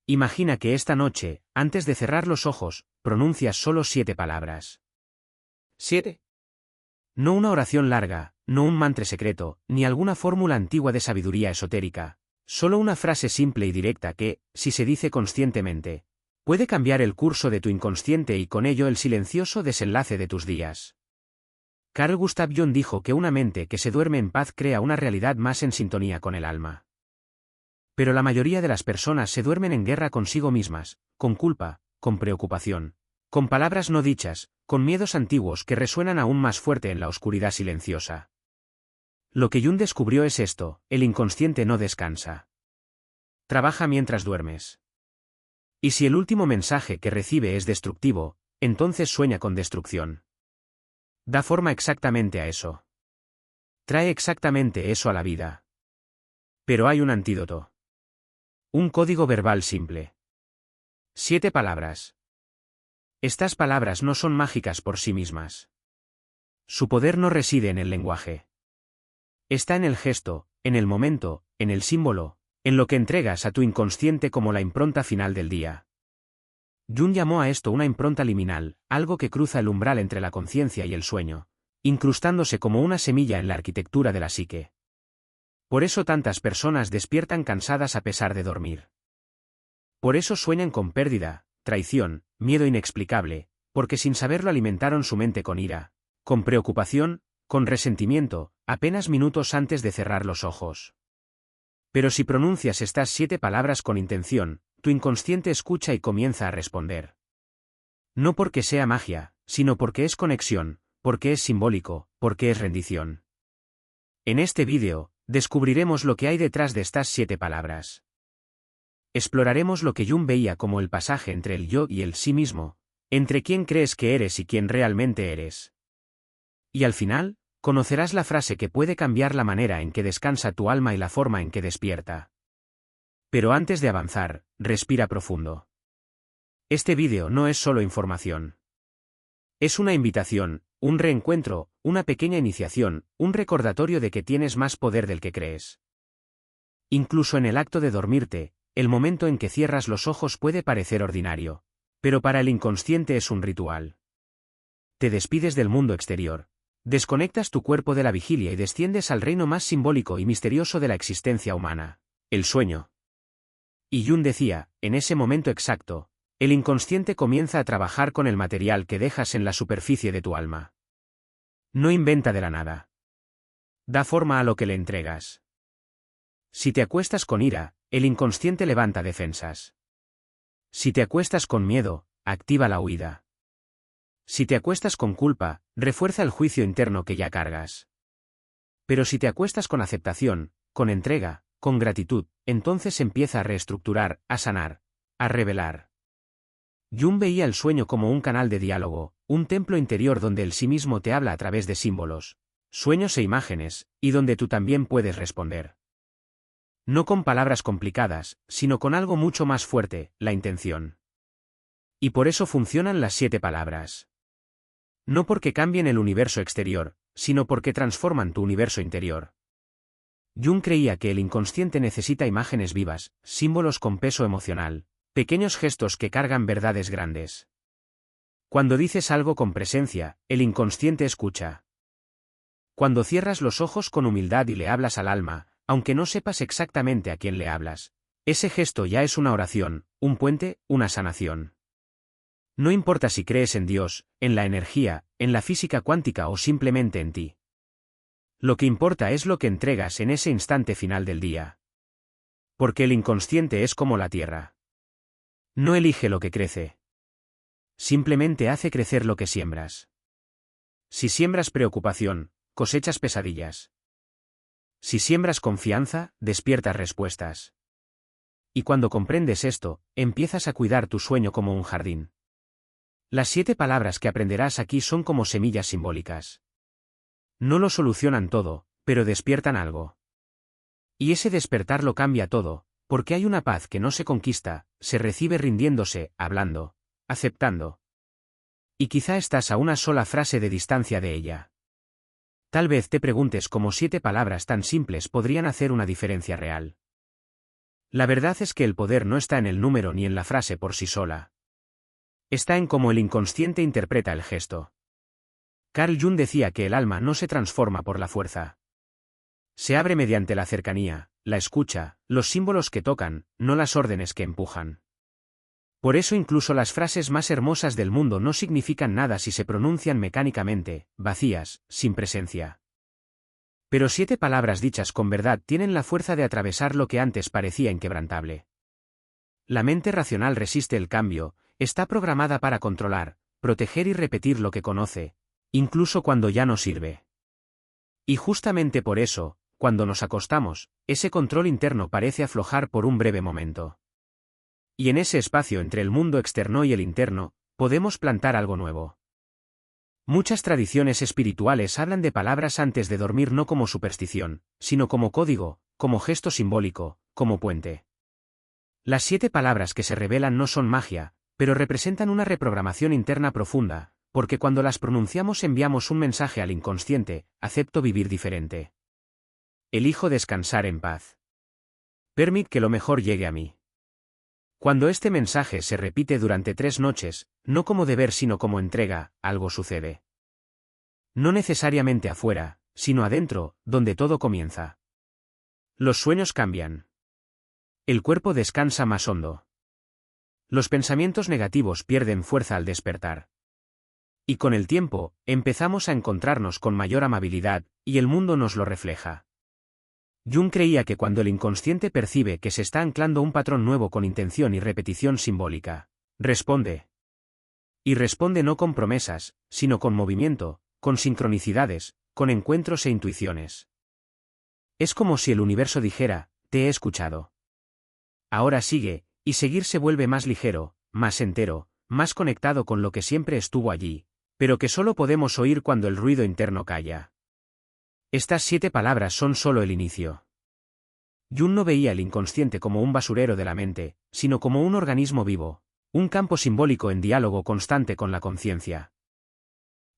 Imagina que esta noche, antes de cerrar los ojos, pronuncias solo 7 palabras. 7. No una oración larga, no un mantra secreto, ni alguna fórmula antigua de sabiduría esotérica. Solo una frase simple y directa que, si se dice conscientemente, puede cambiar el curso de tu inconsciente y con ello el silencioso desenlace de tus días. Carl Gustav Jung dijo que una mente que se duerme en paz crea una realidad más en sintonía con el alma. Pero la mayoría de las personas se duermen en guerra consigo mismas, con culpa, con preocupación, con palabras no dichas, con miedos antiguos que resuenan aún más fuerte en la oscuridad silenciosa. Lo que Jung descubrió es esto: el inconsciente no descansa. Trabaja mientras duermes. Y si el último mensaje que recibe es destructivo, entonces sueña con destrucción. Da forma exactamente a eso. Trae exactamente eso a la vida. Pero hay un antídoto. Un código verbal simple. 7 palabras. Estas palabras no son mágicas por sí mismas. Su poder no reside en el lenguaje. Está en el gesto, en el momento, en el símbolo, en lo que entregas a tu inconsciente como la impronta final del día. Jung llamó a esto una impronta liminal, algo que cruza el umbral entre la conciencia y el sueño, incrustándose como una semilla en la arquitectura de la psique. Por eso tantas personas despiertan cansadas a pesar de dormir. Por eso sueñan con pérdida, traición, miedo inexplicable, porque sin saberlo alimentaron su mente con ira, con preocupación, con resentimiento, apenas minutos antes de cerrar los ojos. Pero si pronuncias estas 7 palabras con intención, tu inconsciente escucha y comienza a responder. No porque sea magia, sino porque es conexión, porque es simbólico, porque es rendición. En este vídeo, descubriremos lo que hay detrás de estas 7 palabras. Exploraremos lo que Jung veía como el pasaje entre el yo y el sí mismo, entre quién crees que eres y quién realmente eres. Y al final, conocerás la frase que puede cambiar la manera en que descansa tu alma y la forma en que despierta. Pero antes de avanzar, respira profundo. Este vídeo no es solo información. Es una invitación, un reencuentro, una pequeña iniciación, un recordatorio de que tienes más poder del que crees. Incluso en el acto de dormirte, el momento en que cierras los ojos puede parecer ordinario, pero para el inconsciente es un ritual. Te despides del mundo exterior. Desconectas tu cuerpo de la vigilia y desciendes al reino más simbólico y misterioso de la existencia humana, el sueño. Y Jung decía, en ese momento exacto, el inconsciente comienza a trabajar con el material que dejas en la superficie de tu alma. No inventa de la nada. Da forma a lo que le entregas. Si te acuestas con ira, el inconsciente levanta defensas. Si te acuestas con miedo, activa la huida. Si te acuestas con culpa, refuerza el juicio interno que ya cargas. Pero si te acuestas con aceptación, con entrega, con gratitud, entonces empieza a reestructurar, a sanar, a revelar. Jung veía el sueño como un canal de diálogo, un templo interior donde el sí mismo te habla a través de símbolos, sueños e imágenes, y donde tú también puedes responder. No con palabras complicadas, sino con algo mucho más fuerte, la intención. Y por eso funcionan las 7 palabras. No porque cambien el universo exterior, sino porque transforman tu universo interior. Jung creía que el inconsciente necesita imágenes vivas, símbolos con peso emocional, pequeños gestos que cargan verdades grandes. Cuando dices algo con presencia, el inconsciente escucha. Cuando cierras los ojos con humildad y le hablas al alma, aunque no sepas exactamente a quién le hablas, ese gesto ya es una oración, un puente, una sanación. No importa si crees en Dios, en la energía, en la física cuántica o simplemente en ti. Lo que importa es lo que entregas en ese instante final del día. Porque el inconsciente es como la tierra. No elige lo que crece. Simplemente hace crecer lo que siembras. Si siembras preocupación, cosechas pesadillas. Si siembras confianza, despiertas respuestas. Y cuando comprendes esto, empiezas a cuidar tu sueño como un jardín. Las 7 palabras que aprenderás aquí son como semillas simbólicas. No lo solucionan todo, pero despiertan algo. Y ese despertar lo cambia todo, porque hay una paz que no se conquista, se recibe rindiéndose, hablando, aceptando. Y quizá estás a una sola frase de distancia de ella. Tal vez te preguntes cómo 7 palabras tan simples podrían hacer una diferencia real. La verdad es que el poder no está en el número ni en la frase por sí sola. Está en cómo el inconsciente interpreta el gesto. Carl Jung decía que el alma no se transforma por la fuerza. Se abre mediante la cercanía, la escucha, los símbolos que tocan, no las órdenes que empujan. Por eso incluso las frases más hermosas del mundo no significan nada si se pronuncian mecánicamente, vacías, sin presencia. Pero 7 palabras dichas con verdad tienen la fuerza de atravesar lo que antes parecía inquebrantable. La mente racional resiste el cambio, está programada para controlar, proteger y repetir lo que conoce, incluso cuando ya no sirve. Y justamente por eso, cuando nos acostamos, ese control interno parece aflojar por un breve momento. Y en ese espacio entre el mundo externo y el interno, podemos plantar algo nuevo. Muchas tradiciones espirituales hablan de palabras antes de dormir no como superstición, sino como código, como gesto simbólico, como puente. Las 7 palabras que se revelan no son magia, pero representan una reprogramación interna profunda, porque cuando las pronunciamos enviamos un mensaje al inconsciente: acepto vivir diferente. Elijo descansar en paz. Permit que lo mejor llegue a mí. Cuando este mensaje se repite durante 3 noches, no como deber sino como entrega, algo sucede. No necesariamente afuera, sino adentro, donde todo comienza. Los sueños cambian. El cuerpo descansa más hondo. Los pensamientos negativos pierden fuerza al despertar. Y con el tiempo, empezamos a encontrarnos con mayor amabilidad, y el mundo nos lo refleja. Jung creía que cuando el inconsciente percibe que se está anclando un patrón nuevo con intención y repetición simbólica, responde. Y responde no con promesas, sino con movimiento, con sincronicidades, con encuentros e intuiciones. Es como si el universo dijera: te he escuchado. Ahora sigue, y seguir se vuelve más ligero, más entero, más conectado con lo que siempre estuvo allí, pero que solo podemos oír cuando el ruido interno calla. Estas 7 palabras son solo el inicio. Jung no veía el inconsciente como un basurero de la mente, sino como un organismo vivo, un campo simbólico en diálogo constante con la conciencia.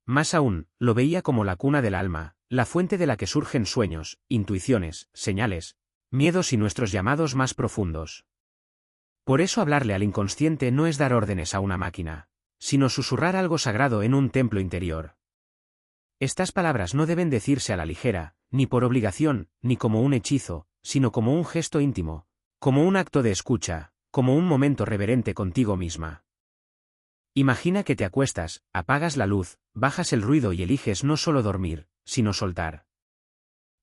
Más aún, lo veía como la cuna del alma, la fuente de la que surgen sueños, intuiciones, señales, miedos y nuestros llamados más profundos. Por eso hablarle al inconsciente no es dar órdenes a una máquina, sino susurrar algo sagrado en un templo interior. Estas palabras no deben decirse a la ligera, ni por obligación, ni como un hechizo, sino como un gesto íntimo, como un acto de escucha, como un momento reverente contigo misma. Imagina que te acuestas, apagas la luz, bajas el ruido y eliges no solo dormir, sino soltar.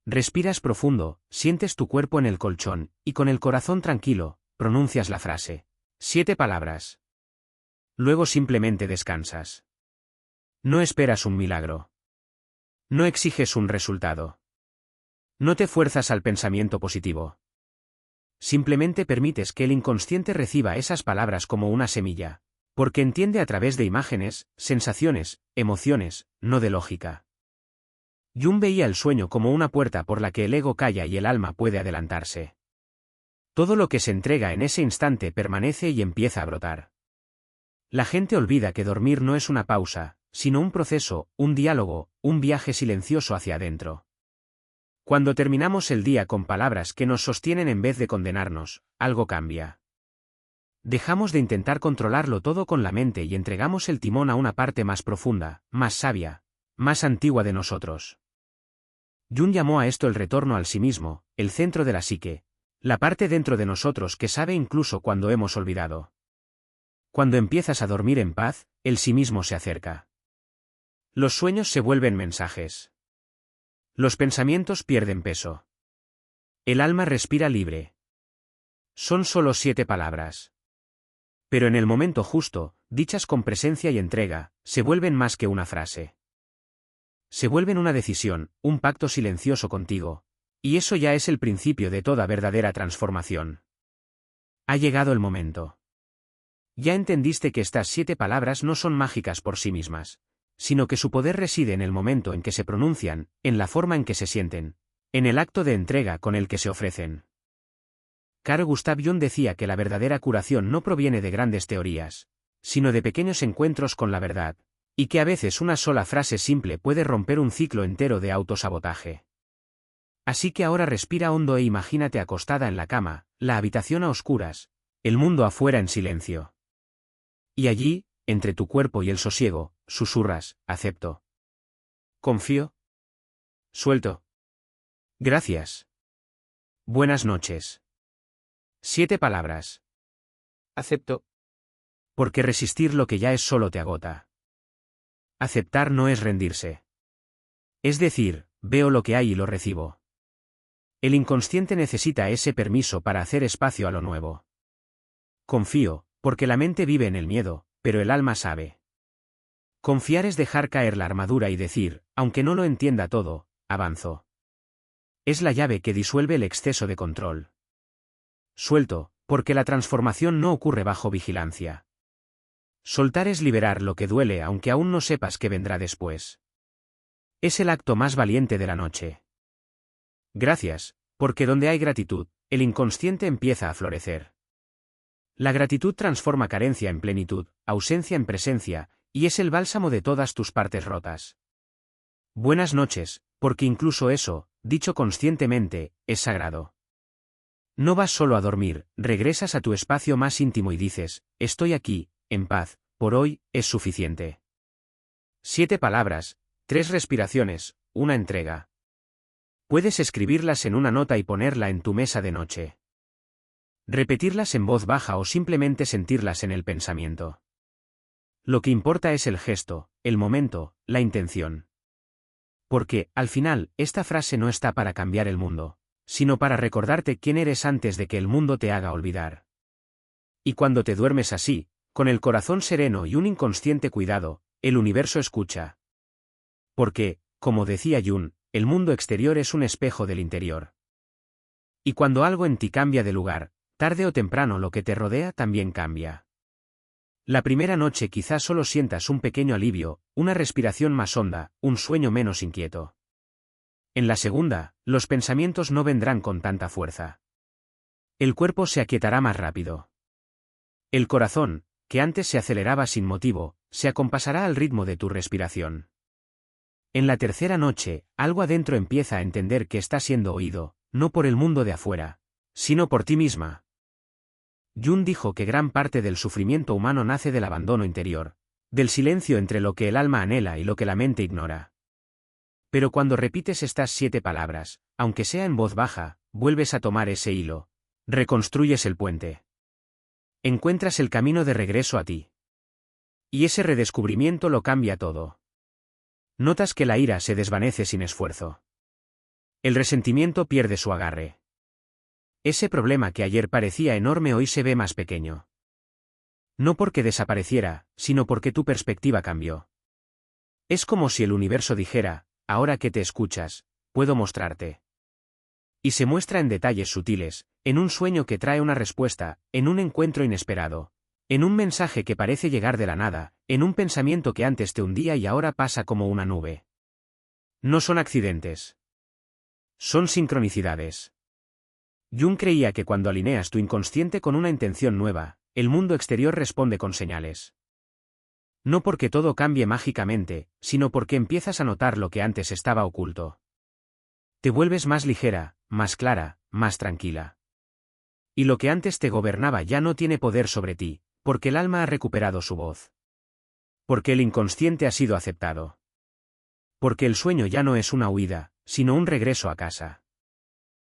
Respiras profundo, sientes tu cuerpo en el colchón, y con el corazón tranquilo, pronuncias la frase. 7 palabras. Luego simplemente descansas. No esperas un milagro. No exiges un resultado. No te fuerzas al pensamiento positivo. Simplemente permites que el inconsciente reciba esas palabras como una semilla, porque entiende a través de imágenes, sensaciones, emociones, no de lógica. Jung veía el sueño como una puerta por la que el ego calla y el alma puede adelantarse. Todo lo que se entrega en ese instante permanece y empieza a brotar. La gente olvida que dormir no es una pausa, sino un proceso, un diálogo, un viaje silencioso hacia adentro. Cuando terminamos el día con palabras que nos sostienen en vez de condenarnos, algo cambia. Dejamos de intentar controlarlo todo con la mente y entregamos el timón a una parte más profunda, más sabia, más antigua de nosotros. Jung llamó a esto el retorno al sí mismo, el centro de la psique, la parte dentro de nosotros que sabe incluso cuando hemos olvidado. Cuando empiezas a dormir en paz, el sí mismo se acerca. Los sueños se vuelven mensajes. Los pensamientos pierden peso. El alma respira libre. Son solo 7 palabras. Pero en el momento justo, dichas con presencia y entrega, se vuelven más que una frase. Se vuelven una decisión, un pacto silencioso contigo. Y eso ya es el principio de toda verdadera transformación. Ha llegado el momento. Ya entendiste que estas 7 palabras no son mágicas por sí mismas, sino que su poder reside en el momento en que se pronuncian, en la forma en que se sienten, en el acto de entrega con el que se ofrecen. Carl Gustav Jung decía que la verdadera curación no proviene de grandes teorías, sino de pequeños encuentros con la verdad, y que a veces una sola frase simple puede romper un ciclo entero de autosabotaje. Así que ahora respira hondo e imagínate acostada en la cama, la habitación a oscuras, el mundo afuera en silencio. Y allí, entre tu cuerpo y el sosiego, susurras, acepto. Confío. Suelto. Gracias. Buenas noches. 7 palabras. Acepto. Porque resistir lo que ya es solo te agota. Aceptar no es rendirse. Es decir, veo lo que hay y lo recibo. El inconsciente necesita ese permiso para hacer espacio a lo nuevo. Confío, porque la mente vive en el miedo, pero el alma sabe. Confiar es dejar caer la armadura y decir, aunque no lo entienda todo, avanzo. Es la llave que disuelve el exceso de control. Suelto, porque la transformación no ocurre bajo vigilancia. Soltar es liberar lo que duele aunque aún no sepas qué vendrá después. Es el acto más valiente de la noche. Gracias, porque donde hay gratitud, el inconsciente empieza a florecer. La gratitud transforma carencia en plenitud, ausencia en presencia, y es el bálsamo de todas tus partes rotas. Buenas noches, porque incluso eso, dicho conscientemente, es sagrado. No vas solo a dormir, regresas a tu espacio más íntimo y dices, estoy aquí, en paz, por hoy, es suficiente. 7 palabras, 3 respiraciones, una entrega. Puedes escribirlas en una nota y ponerla en tu mesa de noche. Repetirlas en voz baja o simplemente sentirlas en el pensamiento. Lo que importa es el gesto, el momento, la intención. Porque, al final, esta frase no está para cambiar el mundo, sino para recordarte quién eres antes de que el mundo te haga olvidar. Y cuando te duermes así, con el corazón sereno y un inconsciente cuidado, el universo escucha. Porque, como decía Jung, el mundo exterior es un espejo del interior. Y cuando algo en ti cambia de lugar, tarde o temprano lo que te rodea también cambia. La primera noche quizás solo sientas un pequeño alivio, una respiración más honda, un sueño menos inquieto. En la segunda, los pensamientos no vendrán con tanta fuerza. El cuerpo se aquietará más rápido. El corazón, que antes se aceleraba sin motivo, se acompasará al ritmo de tu respiración. En la tercera noche, algo adentro empieza a entender que está siendo oído, no por el mundo de afuera, sino por ti misma. Jung dijo que gran parte del sufrimiento humano nace del abandono interior, del silencio entre lo que el alma anhela y lo que la mente ignora. Pero cuando repites estas 7 palabras, aunque sea en voz baja, vuelves a tomar ese hilo, reconstruyes el puente. Encuentras el camino de regreso a ti. Y ese redescubrimiento lo cambia todo. Notas que la ira se desvanece sin esfuerzo. El resentimiento pierde su agarre. Ese problema que ayer parecía enorme hoy se ve más pequeño. No porque desapareciera, sino porque tu perspectiva cambió. Es como si el universo dijera, ahora que te escuchas, puedo mostrarte. Y se muestra en detalles sutiles, en un sueño que trae una respuesta, en un encuentro inesperado, en un mensaje que parece llegar de la nada, en un pensamiento que antes te hundía y ahora pasa como una nube. No son accidentes. Son sincronicidades. Jung creía que cuando alineas tu inconsciente con una intención nueva, el mundo exterior responde con señales. No porque todo cambie mágicamente, sino porque empiezas a notar lo que antes estaba oculto. Te vuelves más ligera, más clara, más tranquila. Y lo que antes te gobernaba ya no tiene poder sobre ti, porque el alma ha recuperado su voz. Porque el inconsciente ha sido aceptado. Porque el sueño ya no es una huida, sino un regreso a casa.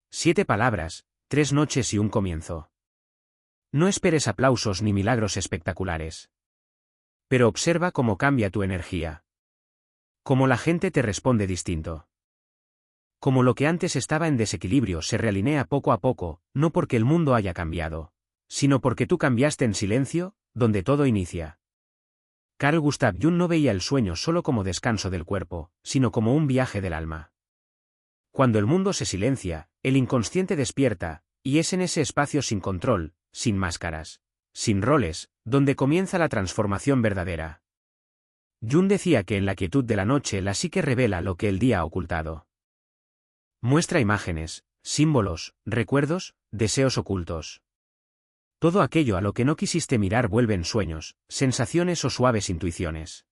7 palabras, 3 noches y un comienzo. No esperes aplausos ni milagros espectaculares. Pero observa cómo cambia tu energía. Cómo la gente te responde distinto. Cómo lo que antes estaba en desequilibrio se realinea poco a poco, no porque el mundo haya cambiado, sino porque tú cambiaste en silencio, donde todo inicia. Carl Gustav Jung no veía el sueño solo como descanso del cuerpo, sino como un viaje del alma. Cuando el mundo se silencia, el inconsciente despierta, y es en ese espacio sin control, sin máscaras, sin roles, donde comienza la transformación verdadera. Jung decía que en la quietud de la noche la psique revela lo que el día ha ocultado. Muestra imágenes, símbolos, recuerdos, deseos ocultos. Todo aquello a lo que no quisiste mirar vuelve en sueños, sensaciones o suaves intuiciones.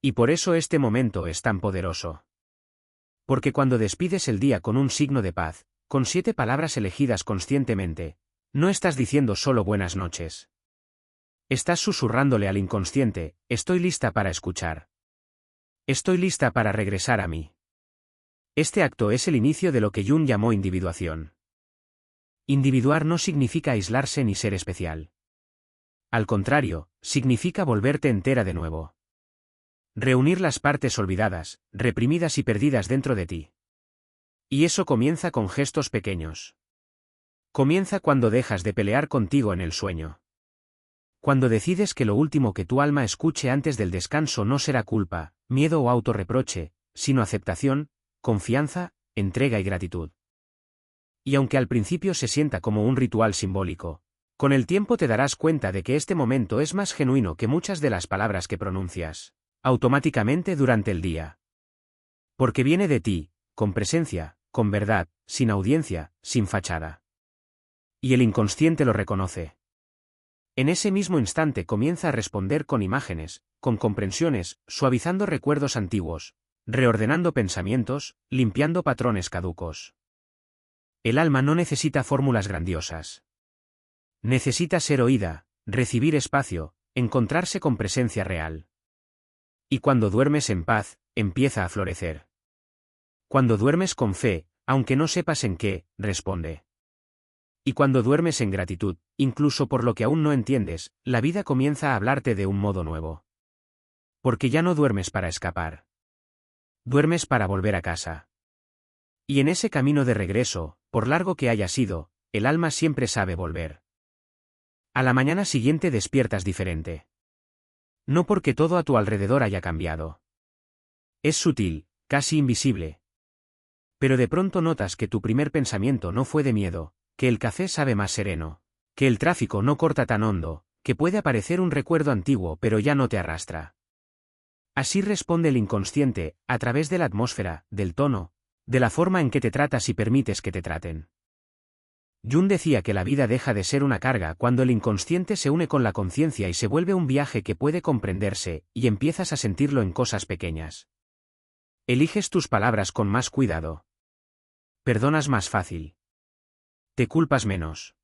Y por eso este momento es tan poderoso. Porque cuando despides el día con un signo de paz, con 7 palabras elegidas conscientemente, no estás diciendo solo buenas noches. Estás susurrándole al inconsciente, estoy lista para escuchar. Estoy lista para regresar a mí. Este acto es el inicio de lo que Jung llamó individuación. Individuar no significa aislarse ni ser especial. Al contrario, significa volverte entera de nuevo. Reunir las partes olvidadas, reprimidas y perdidas dentro de ti. Y eso comienza con gestos pequeños. Comienza cuando dejas de pelear contigo en el sueño. Cuando decides que lo último que tu alma escuche antes del descanso no será culpa, miedo o autorreproche, sino aceptación, confianza, entrega y gratitud. Y aunque al principio se sienta como un ritual simbólico, con el tiempo te darás cuenta de que este momento es más genuino que muchas de las palabras que pronuncias automáticamente durante el día. Porque viene de ti, con presencia, con verdad, sin audiencia, sin fachada. Y el inconsciente lo reconoce. En ese mismo instante comienza a responder con imágenes, con comprensiones, suavizando recuerdos antiguos, reordenando pensamientos, limpiando patrones caducos. El alma no necesita fórmulas grandiosas. Necesita ser oída, recibir espacio, encontrarse con presencia real. Y cuando duermes en paz, empieza a florecer. Cuando duermes con fe, aunque no sepas en qué, responde. Y cuando duermes en gratitud, incluso por lo que aún no entiendes, la vida comienza a hablarte de un modo nuevo. Porque ya no duermes para escapar. Duermes para volver a casa. Y en ese camino de regreso, por largo que haya sido, el alma siempre sabe volver. A la mañana siguiente despiertas diferente. No porque todo a tu alrededor haya cambiado. Es sutil, casi invisible. Pero de pronto notas que tu primer pensamiento no fue de miedo, que el café sabe más sereno, que el tráfico no corta tan hondo, que puede aparecer un recuerdo antiguo pero ya no te arrastra. Así responde el inconsciente, a través de la atmósfera, del tono, de la forma en que te tratas y permites que te traten. Jung decía que la vida deja de ser una carga cuando el inconsciente se une con la conciencia y se vuelve un viaje que puede comprenderse, y empiezas a sentirlo en cosas pequeñas. Eliges tus palabras con más cuidado. Perdonas más fácil. Te culpas menos.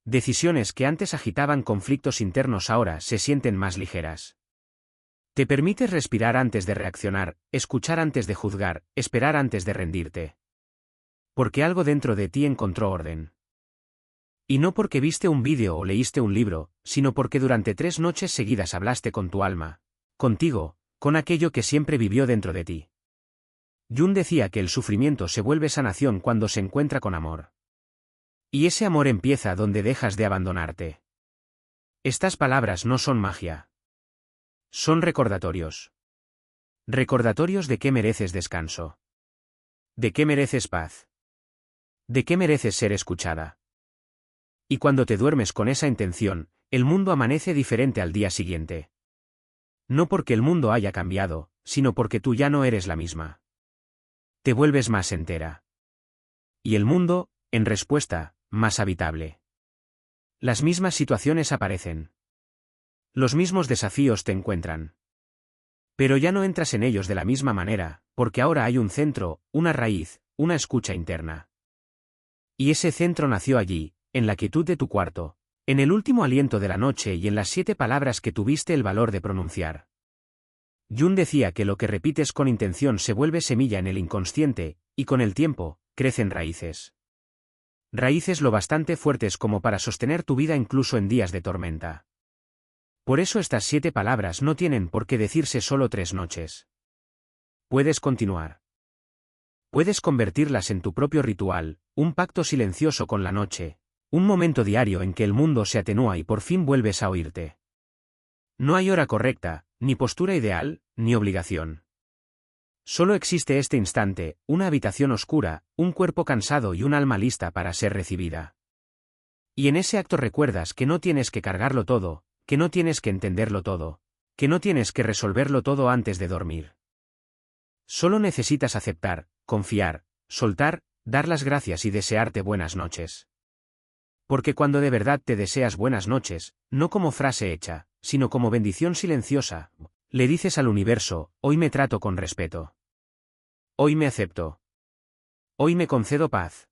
Decisiones que antes agitaban conflictos internos ahora se sienten más ligeras. Te permites respirar antes de reaccionar, escuchar antes de juzgar, esperar antes de rendirte. Porque algo dentro de ti encontró orden. Y no porque viste un vídeo o leíste un libro, sino porque durante 3 noches seguidas hablaste con tu alma, contigo, con aquello que siempre vivió dentro de ti. Jung decía que el sufrimiento se vuelve sanación cuando se encuentra con amor. Y ese amor empieza donde dejas de abandonarte. Estas palabras no son magia. Son recordatorios. Recordatorios de que mereces descanso. De que mereces paz. De que mereces ser escuchada. Y cuando te duermes con esa intención, el mundo amanece diferente al día siguiente. No porque el mundo haya cambiado, sino porque tú ya no eres la misma. Te vuelves más entera. Y el mundo, en respuesta, más habitable. Las mismas situaciones aparecen. Los mismos desafíos te encuentran. Pero ya no entras en ellos de la misma manera, porque ahora hay un centro, una raíz, una escucha interna. Y ese centro nació allí, en la quietud de tu cuarto, en el último aliento de la noche y en las 7 palabras que tuviste el valor de pronunciar. Jung decía que lo que repites con intención se vuelve semilla en el inconsciente, y con el tiempo, crecen raíces. Raíces lo bastante fuertes como para sostener tu vida incluso en días de tormenta. Por eso estas 7 palabras no tienen por qué decirse solo 3 noches. Puedes continuar. Puedes convertirlas en tu propio ritual, un pacto silencioso con la noche, un momento diario en que el mundo se atenúa y por fin vuelves a oírte. No hay hora correcta, ni postura ideal, ni obligación. Solo existe este instante, una habitación oscura, un cuerpo cansado y un alma lista para ser recibida. Y en ese acto recuerdas que no tienes que cargarlo todo, que no tienes que entenderlo todo, que no tienes que resolverlo todo antes de dormir. Solo necesitas aceptar, confiar, soltar, dar las gracias y desearte buenas noches. Porque cuando de verdad te deseas buenas noches, no como frase hecha, sino como bendición silenciosa, le dices al universo, hoy me trato con respeto. Hoy me acepto. Hoy me concedo paz.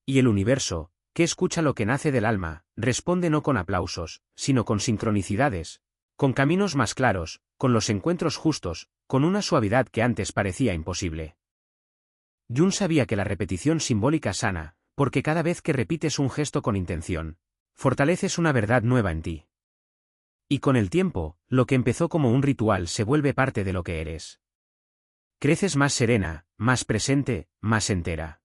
Y el universo, que escucha lo que nace del alma, responde no con aplausos, sino con sincronicidades, con caminos más claros, con los encuentros justos, con una suavidad que antes parecía imposible. Jung sabía que la repetición simbólica sana, porque cada vez que repites un gesto con intención, fortaleces una verdad nueva en ti. Y con el tiempo, lo que empezó como un ritual se vuelve parte de lo que eres. Creces más serena, más presente, más entera.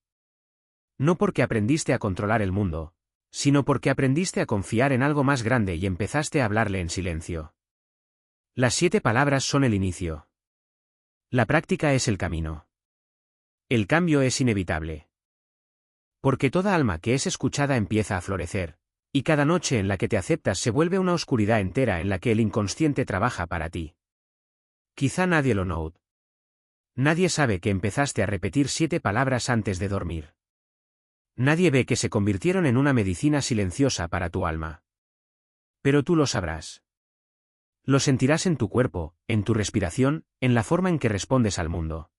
No porque aprendiste a controlar el mundo, sino porque aprendiste a confiar en algo más grande y empezaste a hablarle en silencio. Las 7 palabras son el inicio. La práctica es el camino. El cambio es inevitable. Porque toda alma que es escuchada empieza a florecer, y cada noche en la que te aceptas se vuelve una oscuridad entera en la que el inconsciente trabaja para ti. Quizá nadie lo note. Nadie sabe que empezaste a repetir 7 palabras antes de dormir. Nadie ve que se convirtieron en una medicina silenciosa para tu alma. Pero tú lo sabrás. Lo sentirás en tu cuerpo, en tu respiración, en la forma en que respondes al mundo.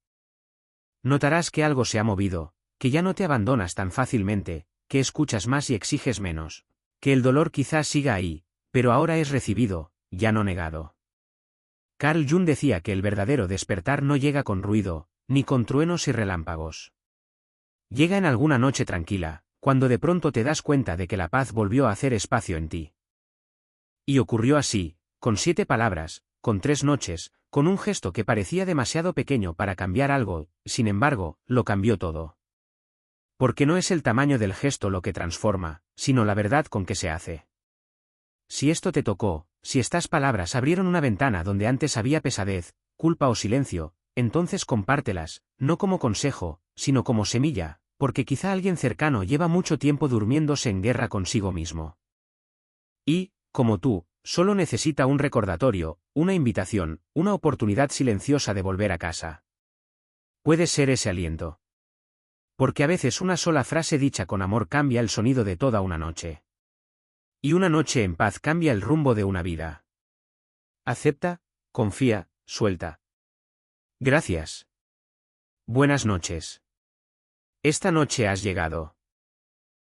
Notarás que algo se ha movido, que ya no te abandonas tan fácilmente, que escuchas más y exiges menos, que el dolor quizás siga ahí, pero ahora es recibido, ya no negado. Carl Jung decía que el verdadero despertar no llega con ruido, ni con truenos y relámpagos. Llega en alguna noche tranquila, cuando de pronto te das cuenta de que la paz volvió a hacer espacio en ti. Y ocurrió así, con 7 palabras, con 3 noches, con un gesto que parecía demasiado pequeño para cambiar algo, sin embargo, lo cambió todo. Porque no es el tamaño del gesto lo que transforma, sino la verdad con que se hace. Si esto te tocó, si estas palabras abrieron una ventana donde antes había pesadez, culpa o silencio, entonces compártelas, no como consejo, sino como semilla, porque quizá alguien cercano lleva mucho tiempo durmiéndose en guerra consigo mismo. Y, como tú, solo necesita un recordatorio, una invitación, una oportunidad silenciosa de volver a casa. Puede ser ese aliento. Porque a veces una sola frase dicha con amor cambia el sonido de toda una noche. Y una noche en paz cambia el rumbo de una vida. Acepta, confía, suelta. Gracias. Buenas noches. Esta noche has llegado.